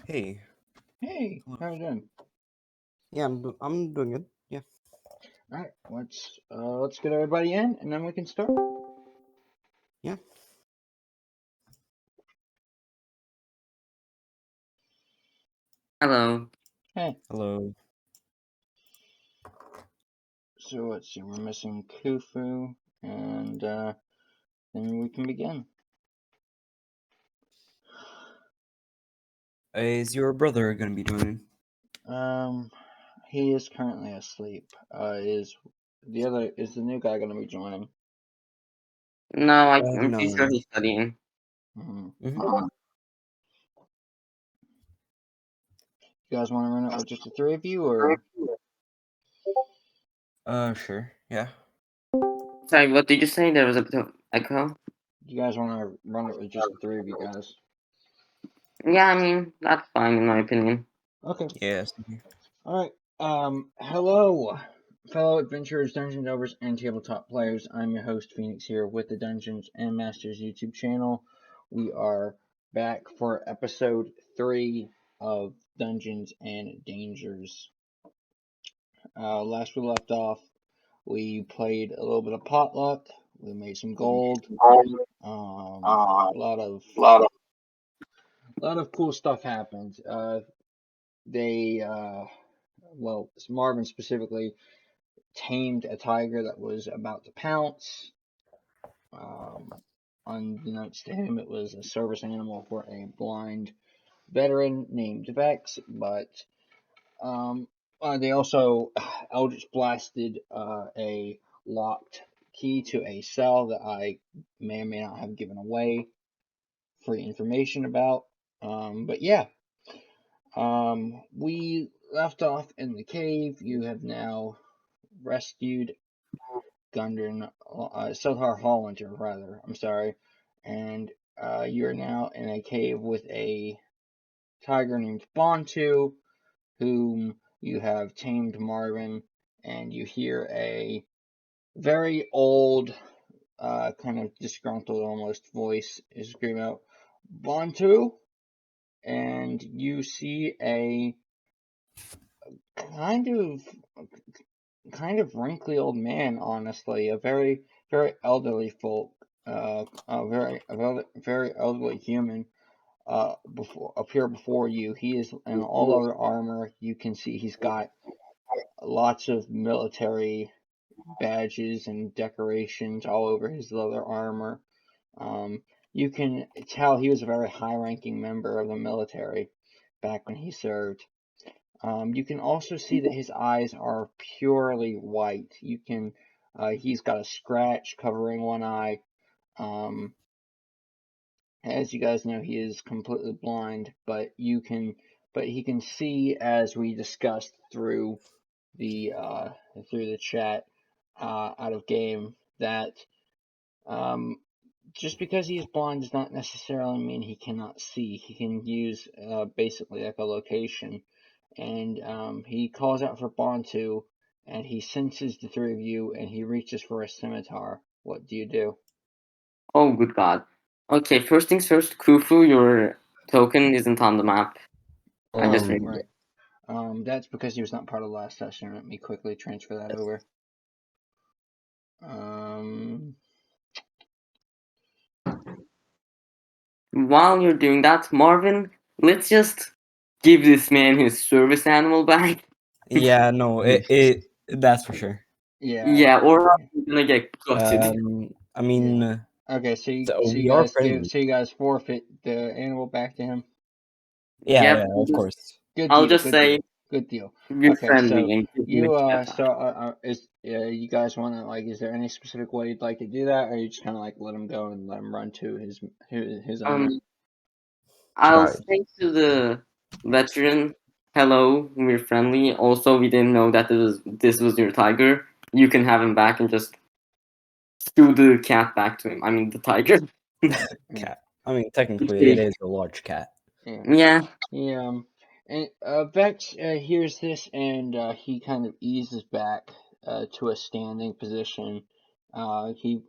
Hey. Hey, Hello. how are you doing? Yeah, I'm doing good. Yeah. All right, let's get everybody in, and then we can start. Yeah. Hello. Hey, Hello. so let's see, we're missing Kufu, and then we can begin. Is your brother gonna be joining? He is currently asleep. Is the new guy gonna be joining? No, I'm pretty sure No. he's studying. Mm-hmm. Mm-hmm. You guys want to run it with just the three of you, or Sure. Yeah. Sorry, what did you say? There was a bit of echo. you guys want to run it with just the three of you guys? Yeah, I mean, that's fine in my opinion. Okay. Yes. All right. Hello, fellow adventurers, dungeon delvers, and tabletop players. I'm your host, Phoenix, here with the Dungeons and Masters YouTube channel. We are back for episode 3 of Dungeons and Dangers. Last we left off, we played a little bit of potluck. We made some gold. A lot of cool stuff happened. Marvin specifically tamed a tiger that was about to pounce. Unbeknownst to him, it was a service animal for a blind veteran named Vex, but they also Eldritch blasted a locked key to a cell that I may or may not have given away free information about. But yeah, we left off in the cave. You have now rescued Gundren, Sothar Hollander, rather. I'm sorry. And you're now in a cave with a tiger named Bantu, whom you have tamed Marvin, and you hear a very old, kind of disgruntled almost voice scream out, Bantu! And you see a kind of wrinkly old man, honestly, a very elderly folk, very elderly human, appear before you. He is in all leather armor. You can see he's got lots of military badges and decorations all over his leather armor. You can tell he was a very high-ranking member of the military back when he served. You can also see that his eyes are purely white. He's got a scratch covering one eye. As you guys know, he is completely blind, but he can see, as we discussed through the chat, out of game, that just because he is blind does not necessarily mean he cannot see. He can use basically echolocation, and he calls out for Bantu, and he senses the three of you, and he reaches for a scimitar. What do you do? Oh, good God. Okay, first things first, Khufu, your token isn't on the map. I just read Right. That's because he was not part of the last session. Let me quickly transfer that over. While you're doing that, Marvin, let's just give this man his service animal back. Yeah. No. That's for sure. Yeah, or he's gonna get gutted. I mean, Yeah. Okay, so we are friendly. you guys forfeit the animal back to him. Yeah. Yep, Yeah. Of course. Good I'll deal. just say Good deal. you're Okay, friendly so and give him you the cat back. you guys want to, like, is there any specific way you'd like to do that, or you just kind of like let him go and let him run to his owner? I'll Right. say to the veteran, hello, we're friendly. Also, we didn't know that this was your tiger. You can have him back and just stew the cat back to him. I mean, the tiger. Cat. I mean, technically, it Okay. is a large cat. Yeah. Yeah. And Vex hears this, and he kind of eases back to a standing position. He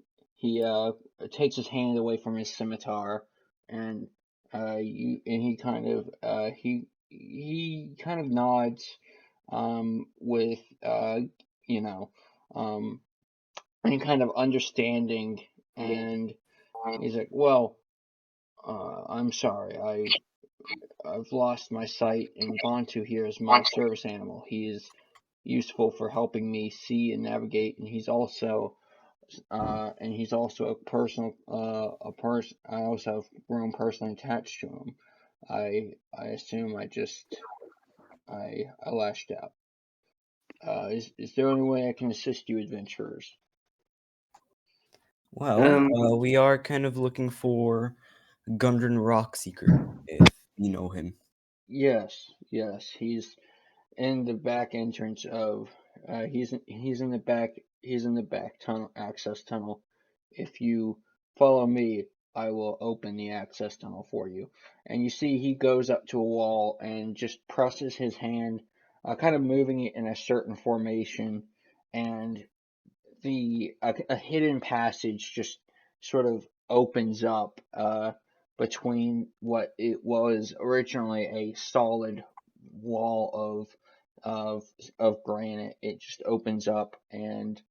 takes his hand away from his scimitar, and he kind of he kind of nods, with you know, and kind of understanding, and he's like, well, I'm sorry, I've lost my sight, and Bantu here is my service animal. He is useful for helping me see and navigate, and he's also a personal a person. I also have grown personally attached to him. I assume I lashed out. Is there any way I can assist you, adventurers? Well, Um, we are kind of looking for Gundren Rockseeker, if you know him. Yes, he's in the back entrance of. He's in the back tunnel access tunnel. If you follow me, I will open the access tunnel for you. And you see he goes up to a wall and just presses his hand, kind of moving it in a certain formation, and a hidden passage just sort of opens up, between what it was originally a solid wall of granite. It just opens up, and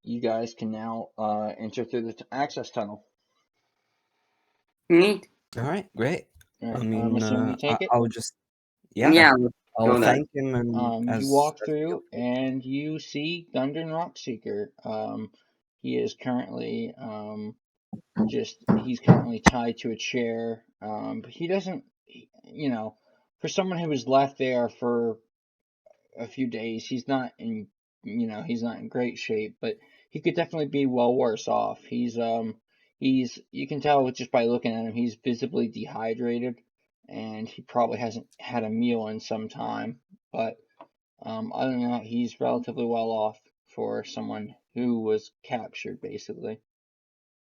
you guys can now enter through the access tunnel. neat. All right, great. All I right, I'm mean, assuming you take it. I'll just, yeah, Yeah, let's I'll go there. thank him and You as walk through and you see Gundren Rockseeker. He is currently he's currently tied to a chair. But he doesn't, for someone who was left there for a few days, he's not in great shape, but he could definitely be well worse off. You can tell just by looking at him, he's visibly dehydrated, and he probably hasn't had a meal in some time. But other than that, he's relatively well off for someone who was captured, basically.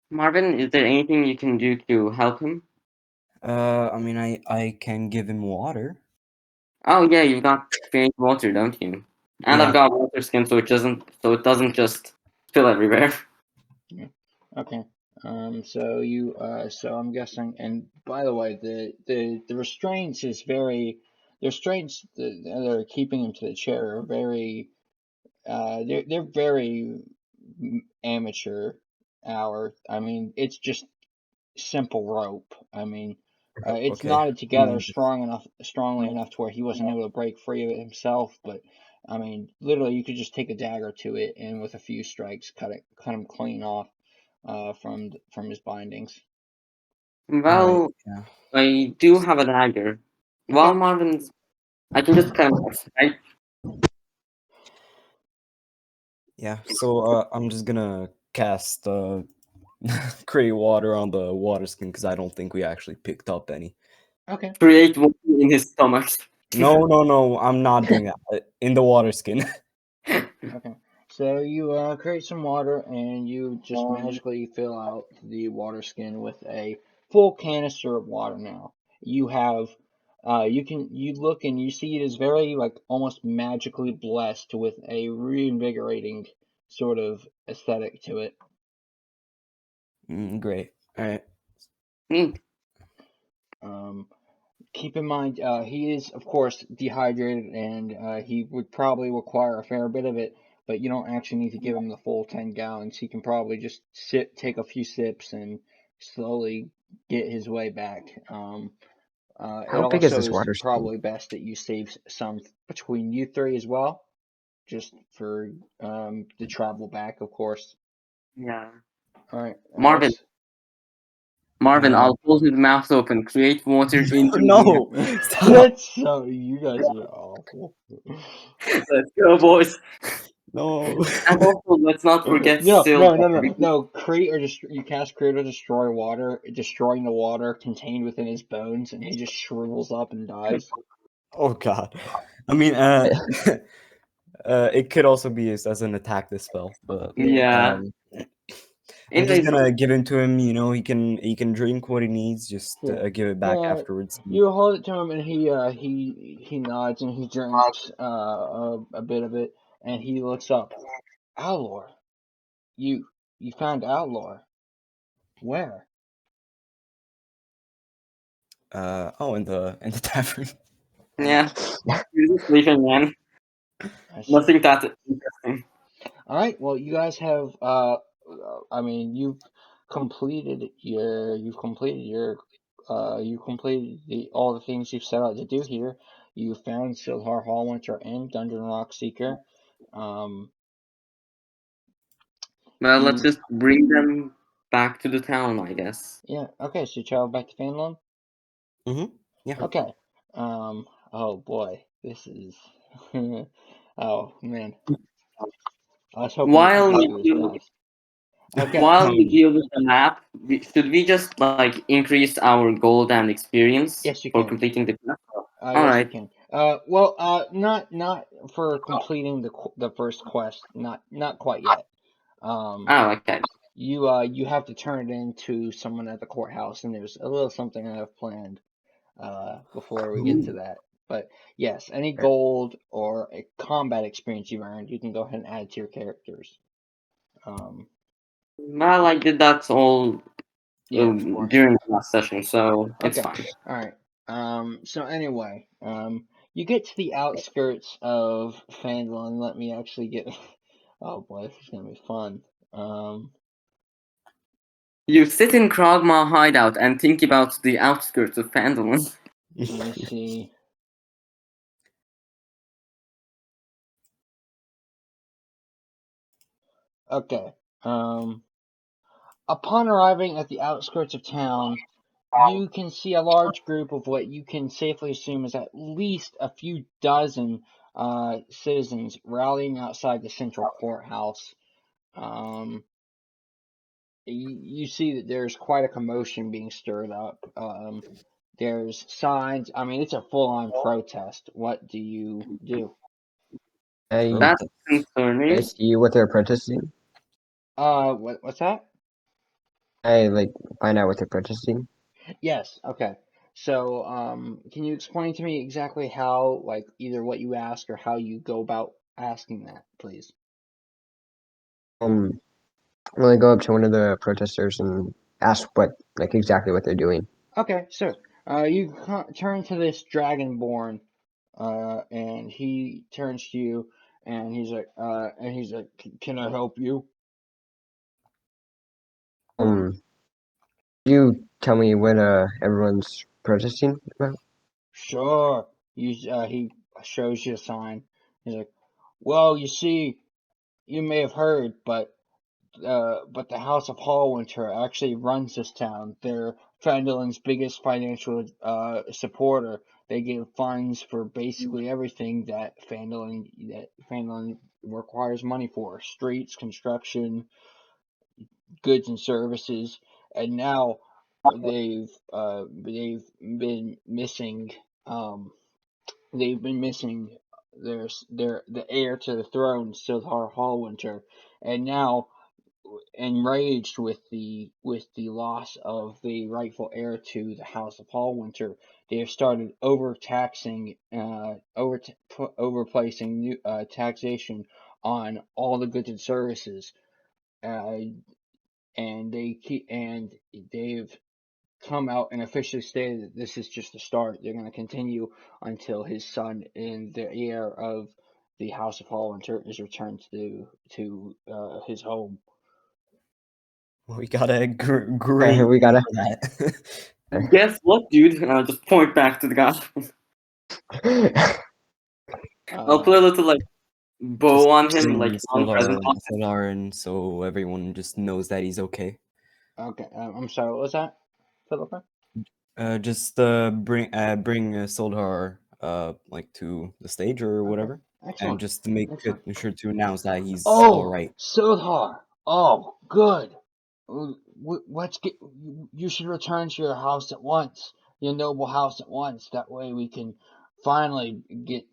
Marvin, is there anything you can do to help him? I mean, I can give him water. Oh yeah, you've got create water, don't you? And I've Yeah. got water skin, so it doesn't just spill everywhere. Yeah. Okay. So I'm guessing, and by the way, the restraints is very, the restraints that are keeping him to the chair are very, they're very amateur hour. I mean, it's just simple rope. I mean, it's Okay. knotted I together mean, just strongly enough to where he wasn't able to break free of it himself. But I mean, literally, you could just take a dagger to it and with a few strikes, cut him clean off, from his bindings. all right. Well, Yeah. I do have a dagger. Okay. While Marvin's, I can just kind of I, Yeah. So I'm just gonna cast create water on the water skin because I don't think we actually picked up any. Okay. create water in his stomach. No, I'm not doing that. In the water skin. Okay. So you create some water and you just magically fill out the water skin with a full canister of water now. You have you look and you see it is very like almost magically blessed with a reinvigorating sort of aesthetic to it. Great. All right. Neat. Um, Keep in mind, he is, of course, dehydrated, and he would probably require a fair bit of it, but you don't actually need to give him the full 10 gallons. He can probably just take a few sips, and slowly get his way back. It How big is also this is water skin? probably best that you save some between you three as well, just for the travel back, of course. Yeah. All right. Marvin, Marvin, Uh, I'll hold his mouth open. Create water into his no, mouth. stop. That's so. You guys are awful. Let's go, boys. No. And also, let's not forget Silver. No. You cast create or destroy water, destroying the water contained within his bones, and he just shrivels up and dies. Oh God. I mean, it could also be used as an attack this spell, but Yeah. I'm just Anyways, gonna give him to him. You know, he can drink what he needs. Just Yeah. give it back afterwards. You hold it to him, and he nods and he drinks a bit of it, and he looks up. Alor, you found Alor. Where? In the tavern. Yeah, you're just sleeping, man. I see. Nothing that interesting. All right. Well, you guys have. I mean, you've completed your. You completed all the things you've set out to do here. You found Silhar Hallwinter and Dungeon Rock Seeker. Um, Well, let's you. just bring them back to the town, I guess. Yeah. Okay. So you travel back to Fanlon. Mm-hmm. Yeah. Okay. Oh boy, this is. Oh man, I was hoping we could While get we through this deal, fast. Okay. while we Um, deal with the map, should we just like increase our gold and experience Yes, you for can. completing the quest? All Yes, you right. can. Not for completing the first quest. Not quite yet. Um, Oh, okay. you have to turn it in to someone at the courthouse, and there's a little something I have planned before we get to Ooh. that. But yes, any gold or a combat experience you've earned, you can go ahead and add to your characters. Um, Well, I did that all yeah, of course. during the last session, so it's Okay. fine. All right. So anyway, you get to the outskirts of Fandolin. Let me actually get. Oh boy, this is gonna be fun. Um, You sit in Kragma hideout and think about the outskirts of Phandalin. Let me see. Okay. Um, upon arriving at the outskirts of town, you can see a large group of what you can safely assume is at least a few dozen citizens rallying outside the central courthouse. Um, you see that there's quite a commotion being stirred up. There's signs. I mean, it's a full-on protest. What do you do? I That's Protest. I concerning. see what they're protesting. What's that? I like find out what they're protesting. Yes. Okay. So, can you explain to me exactly how, like, either what you ask or how you go about asking that, please? Um, I'm gonna go up to one of the protesters and ask what like exactly what they're doing. Okay, sure. You turn to this Dragonborn, and he turns to you, and he's like, "Can I help you?" You tell me what everyone's protesting about. Sure. He shows you a sign. He's like, "Well, you see, you may have heard, but the House of Hallwinter actually runs this town. They're Fandolin's biggest financial supporter. They give funds for basically everything that Fandolin requires money for: streets, construction, goods and services. And now they've been missing um they've been missing the heir to the throne, Sildar Hallwinter, and now enraged with the loss of the rightful heir to the House of Hallwinter, they have started overplacing new taxation on all the goods and services, uh, and they've come out and officially stated that this is just the start. They're going to continue until his son and the heir of the House of Hallwinter is returned to his home. We got a Okay, great we name gotta. for that. Guess what, dude? And I'll just point back to the guy. I'll put a Uh, little like Just bow on him, bring like non-present on him. Solar in so everyone just knows that he's okay. okay, I'm sorry. What was that, Philippa? Just bring Soldar like to the stage or Okay, whatever, and excellent, just to make excellent. sure to announce that he's all Oh, right. Sildar. Oh, good. Let's get. You should return to your house at once, your noble house at once. That way we can finally get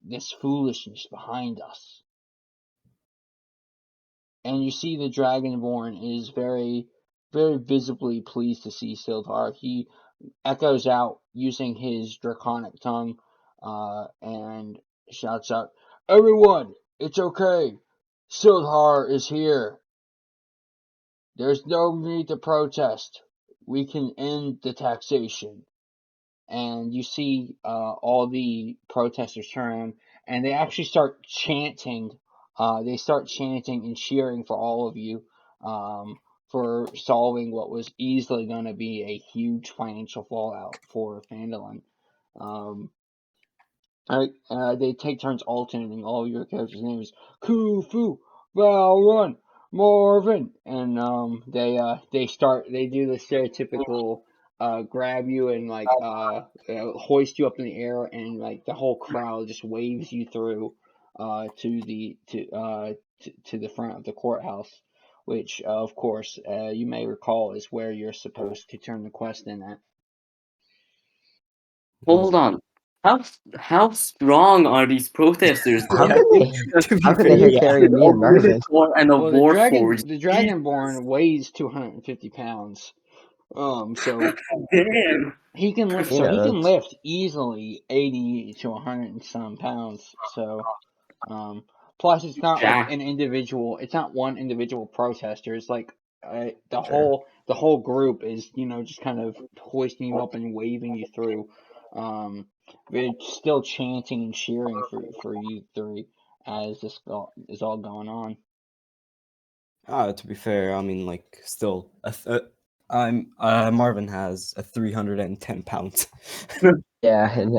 this foolishness behind us. And you see the Dragonborn is very, very visibly pleased to see Sildar. He echoes out using his draconic tongue, and shouts out, "Everyone, it's okay. Sildar is here. There's no need to protest. We can end the taxation." and you see all the protesters turn around, and they actually start chanting. They start chanting and cheering for all of you for solving what was easily going to be a huge financial fallout for Phandalin. Um, they take turns alternating all your characters' names. Khufu, Valrun, Marvin, and they do the stereotypical grab you and hoist you up in the air, and like the whole crowd just waves you through to the front of the courthouse, which of course you may recall is where you're supposed to turn the quest in at. Hold on. How strong are these protesters? How Yeah, could they? to be How could fair, they hit yeah. carry me A and Marvin? Minotaur and a Well, Warforged. the Dragonborn weighs 250 pounds. So Damn. he can lift. So Yeah, he can that's lift easily 80 to 100 and some pounds. So, plus it's not like Jack. an individual. It's not one individual protester. It's like true. the whole group is just kind of hoisting you up and waving you through. They're still chanting and cheering for you three as is all going on. To be fair, I mean, like, still, Marvin has a 310 pounds. Yeah, and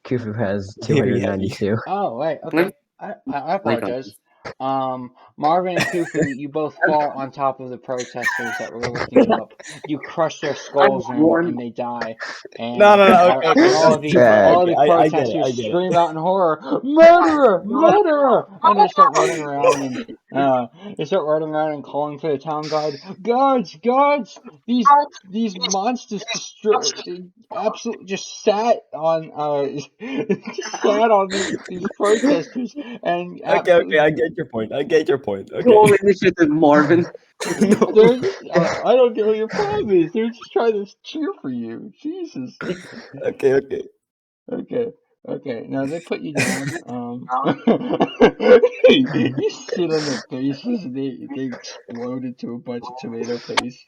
Khufu has Very heavy. 292. Oh, right. Let Okay. me I click on apologize. this. Marvin and Khufu, you both fall on top of the protesters that were lifting you up. You crush their I'm skulls born. and they die. No, And no, no. Okay, okay, that's too far. Uh, all Okay, the I get it. protesters I get scream it. out in horror, "Murderer! Murderer!" And they start running around and calling for the town guard. Guards! Guards! These monsters absolutely just sat on just sat on these protesters and Okay, okay. absolutely I get your point. I get your point. Okay. Roll initiative, Marvin. No. they're just I don't know what your problem is. They're just trying to cheer for you. Jesus. Okay, okay. Okay. Okay. Now they put you down. You sit on their faces and they explode into a bunch of tomato paste.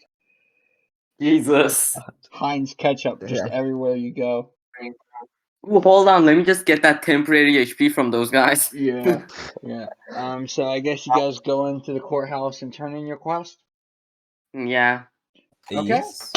Jesus. Heinz ketchup just yeah. everywhere you go. Ooh, hold on, let me just get that temporary HP from those guys. Yeah. Yeah. So I guess you guys go into the courthouse and turn in your quest. Yeah. Okay. Yes.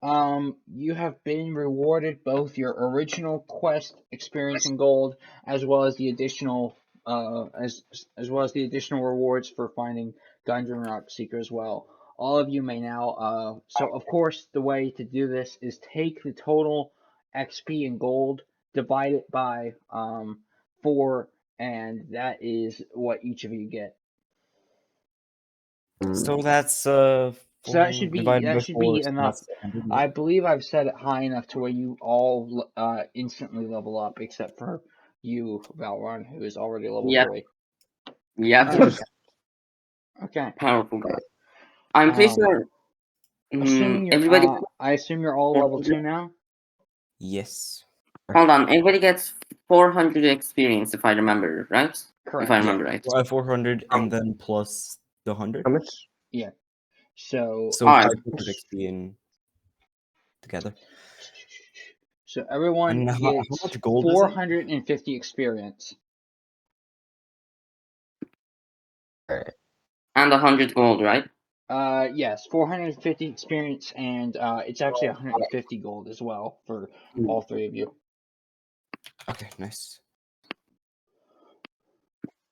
You have been rewarded both your original quest experience in gold, as well as the additional, as well as the additional rewards for finding Dungeon Rock Seeker as well. All of you may now, so of course the way to do this is take the total XP in gold, divide it by 4, and that is what each of you get. So that's So that should 400 be divided by that should 4, be so enough. that's 100. I believe I've set it high enough to where you all instantly level up, except for you, Valron, who is already level Yep. 3. Yep. Okay. Powerful guy. I'm pretty Um, sure assuming you're everybody I assume you're all level 2 now. Yes. hold on, everybody gets 400 experience if I remember, right? If I Correct. Yeah. remember right. 400 and then plus the 100. How much? Yeah. So So Alright. 500 XP in together. everyone And how gets much gold is it? 450 experience. Alright. And 100 gold, right? Yes, 450 experience, and it's actually 150 gold as well for all 3 of you. Okay, nice.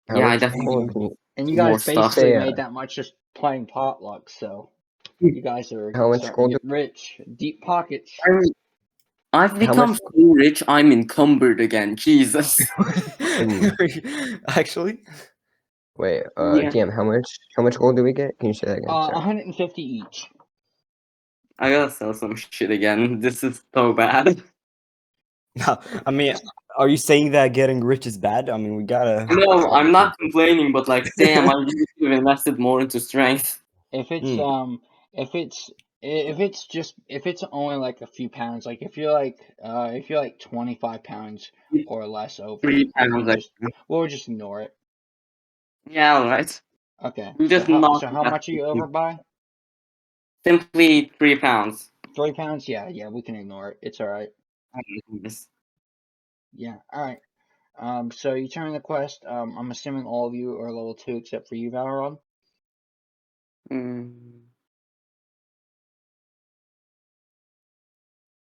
How Yeah, I much definitely gold can you And you more guys stuff. basically say? made that much just playing potluck, so you guys are How much starting to gold? get rich, deep pockets. I've How much? become so rich I'm encumbered again. Jesus. Actually, Wait, Yeah. DM. How much gold do we get? Can you say that again? Sorry. 150 each. I gotta sell some shit again. This is so bad. no, I mean, are you saying that getting rich is bad? I mean, we gotta. No, I'm not complaining, but like, damn, I really should have invested more into strength. If it's Mm. if it's only like a few pounds, like if you're like 25 pounds or less over, 3 pounds. we'll just ignore it. Yeah, alright. Okay. You just knock So how that. much are you over by? Simply 3 pounds. 3 pounds? Yeah, we can ignore it. It's all right. Yes. Yeah. All right. So you turn the quest. I'm assuming all of you are level 2 except for you, Valron. Mm.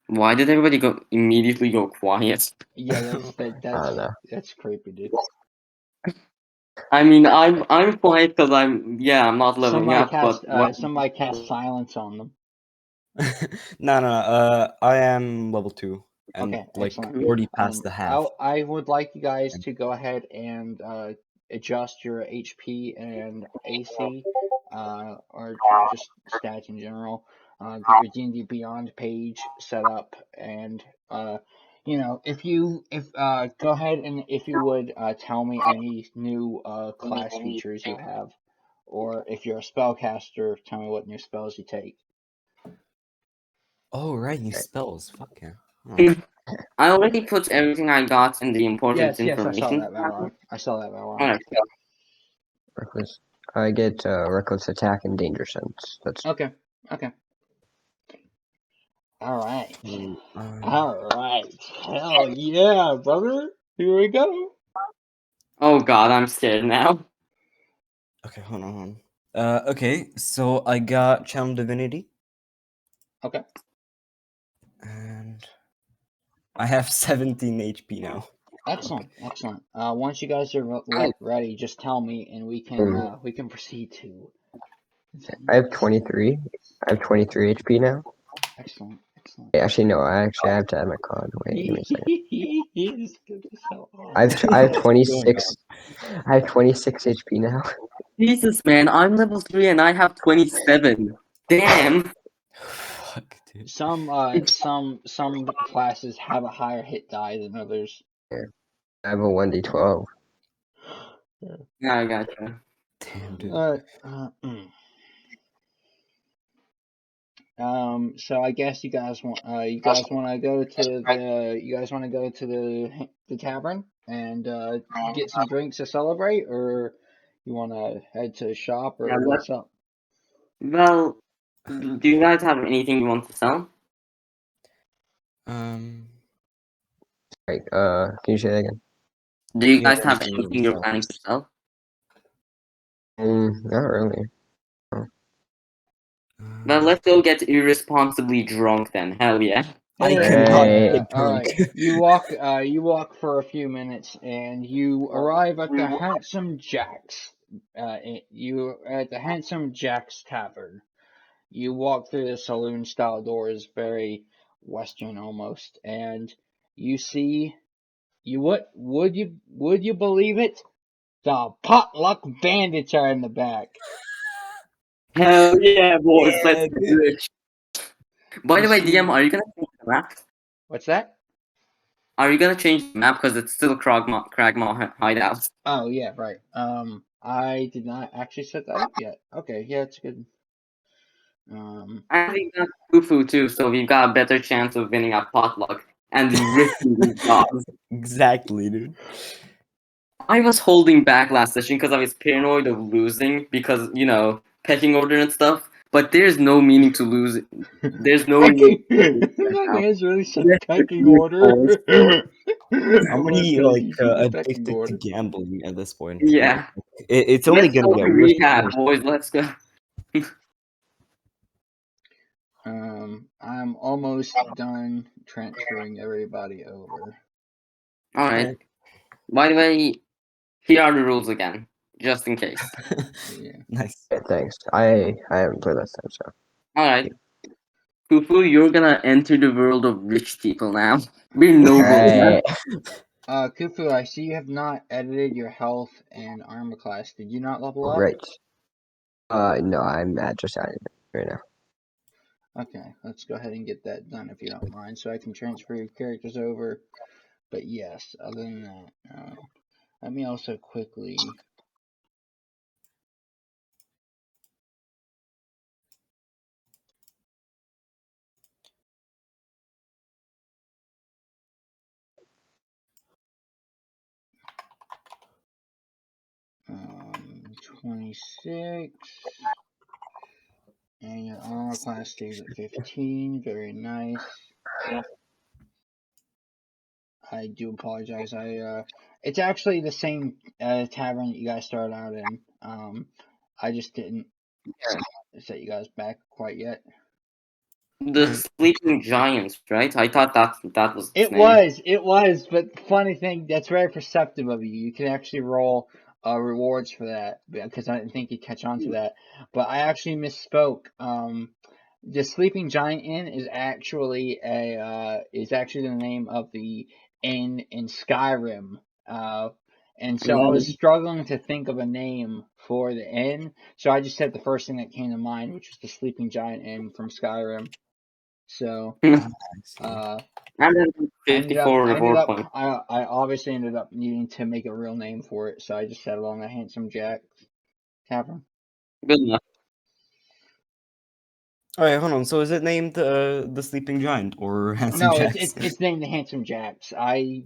Why did everybody immediately go quiet? Yeah, I don't know. that's creepy, dude. I mean, I'm quiet because I'm not leveling Somebody up, but cast what? somebody cast silence on them. No, no, I am level 2 and Okay, like excellent. already past the half. I would like you guys to go ahead and adjust your HP and AC, or just stats in general. Get your D&D Beyond page set up, and if go ahead and if you would tell me any new class features you have, or if you're a spellcaster, tell me what new spells you take. Oh, right, new Okay. spells. Fuck yeah. Huh. I already put everything I got in the important Yes, I saw information. that, Valron. I saw that, Valron. Alright, Reckless. I get reckless attack and danger sense. That's Okay. All right. Mm, All right. Hell yeah, brother. Here we go. oh god, I'm scared now. okay, hold on. Okay, so I got Channel Divinity, Okay. and I have 17 HP now. Excellent. Once you guys are ready, just tell me, and we can proceed to the I have next. 23. I have 23 HP now. Excellent. Actually, no. I have to add my con. Wait, give me a second. This is gonna be so I have awesome. I have What's going 26. I have 26 HP now. Jesus, man, I'm level 3 and I have 27. Damn. Fuck, dude. Some classes have a higher hit die than others. I have a 1d12. Yeah, I gotcha. Damn, dude. So I guess you guys want to go to the tavern and get some drinks to celebrate, or you want to head to the shop, Yeah, or what's up? well, do you guys have anything you want to sell? Um, Right. Can you say that again? Do you yeah, guys have anything you want anything to you're sell. planning to sell? Not really. Well, let's go get irresponsibly drunk then. Hell yeah. I Yeah, cannot Hey. get all drunk. right. You walk for a few minutes, and you arrive at the Handsome Jack's. You are at the Handsome Jack's Tavern. You walk through the saloon style doors, very Western almost, and you see would you believe it? The potluck bandits are in the back. Hell yeah, boys. Let's Yeah, do dude. it. By You the way, DM, see are you gonna change the map? what's that? Are you gonna change the map because it's still Cragmaw hideout? Oh yeah, right. I did not actually set that up yet. Okay, yeah, it's good. And we got Fufu too, so we've got a better chance of winning a potluck and ripping these dogs. Exactly, dude. I was holding back last session because I was paranoid of losing because, pecking order and stuff. But there's no meaning to lose. There's no meaning Pecking. to lose right That now. man's really said Let's pecking do it, order. boys. I'm I'm gonna already tell like DC the pecking addicted to order. gambling at this point. Yeah. It's only Let's gonna go get to worse and rehab, worse. boys. Let's go. I'm almost done transferring everybody over. Alright. By the way, here are the rules again, just in case. Yeah. Nice. Yeah, thanks. I haven't played last time, so. Alright. Fufu, you're gonna enter the world of rich people now. We're nobles now. Hey. Kufu, I see you have not edited your health and armor class. Did you not level up? Right. No, I'm just adding it right now. Okay, let's go ahead and get that done if you don't mind, so I can transfer your characters over. But yes, other than that, let me also quickly. 26, and your armor class stays at 15. Very nice. I do apologize. It's actually the same tavern that you guys started out in. I just didn't set you guys back quite yet. The Alright. Sleeping Giants, right? I thought that was its name. It was, but funny thing, that's very perceptive of you. You can actually roll rewards for that because I didn't think you'd catch on to that. But I actually misspoke. The Sleeping Giant Inn is actually the name of the inn in Skyrim. And so I was struggling to think of a name for the inn, so I just said the first thing that came to mind, which was the Sleeping Giant Inn from Skyrim. So I see. uh, And then 54 reward points. I obviously ended up needing to make a real name for it, so I just settled on the Handsome Jack Tavern. Good enough. Alright, hold on. So is it named the Sleeping Giant or Handsome No, Jacks? it's named the Handsome Jacks. Okay.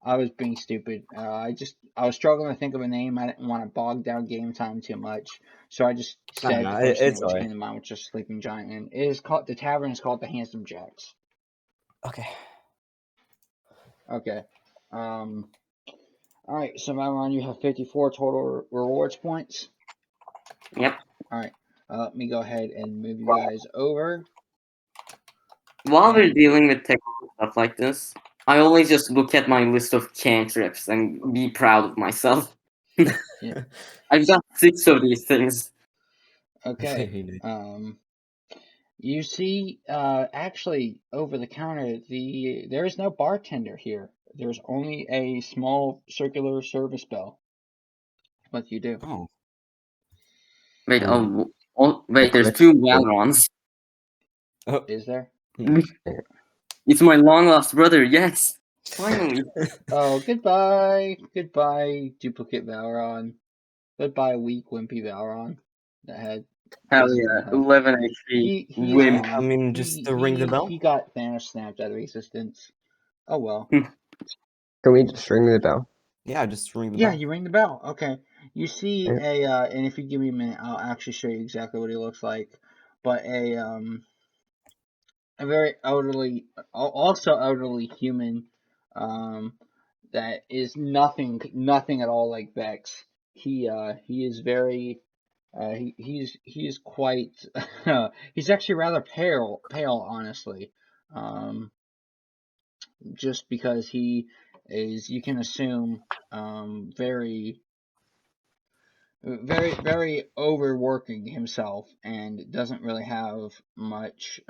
I was being stupid. I was struggling to think of a name. I didn't want to bog down game time too much, so I just No, said no, the first thing it's which alright. came to mind, which is Sleeping Giant, and it is called the tavern is called the Handsome Jacks. Okay. Okay. All right. So Madeline, you have 54 total rewards points. Yep. All right. Let me go ahead and move you guys over. While we're And dealing with technical stuff like this, I always just look at my list of cantrips and be proud of myself. yeah. I've got 6 of these things. Okay. Very nice. You see, actually, over the counter, there is no bartender here. There's only a small circular service bell. What do you do? Oh. Wait, Like there's glitch. 2 Valorons. Oh. Is there? It's my long lost brother, yes! Finally! Oh, goodbye. Goodbye, duplicate Valron. Goodbye, weak, wimpy Valron. That had Hell basically no yeah, health. 11 HP. He's Wimp. I gone. mean, just to ring the bell? He got Thanos snapped out of existence. Oh well. Can we just ring the bell? Yeah, just ring the Yeah, bell. you ring the bell. Okay. You see Yeah. and if you give me a minute, I'll actually show you exactly what he looks like. But a very elderly, also elderly human, that is nothing at all like Vex. He is very, he is quite, he's actually rather pale, honestly. Just because he is, you can assume, very very overworking himself and doesn't really have much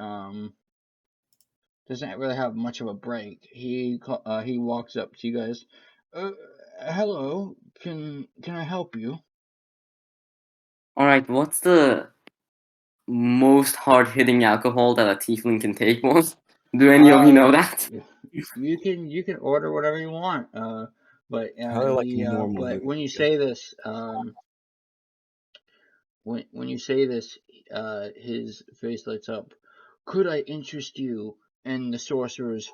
of a break. He walks up to you guys. Hello, can I help you? Alright, what's the most hard hitting alcohol that a tiefling can take, boss? Do any of you know that? You can order whatever you want. But Probably like he normal but would when you be good. say this, when you say this, his face lights up. Could I interest you in the sorcerer's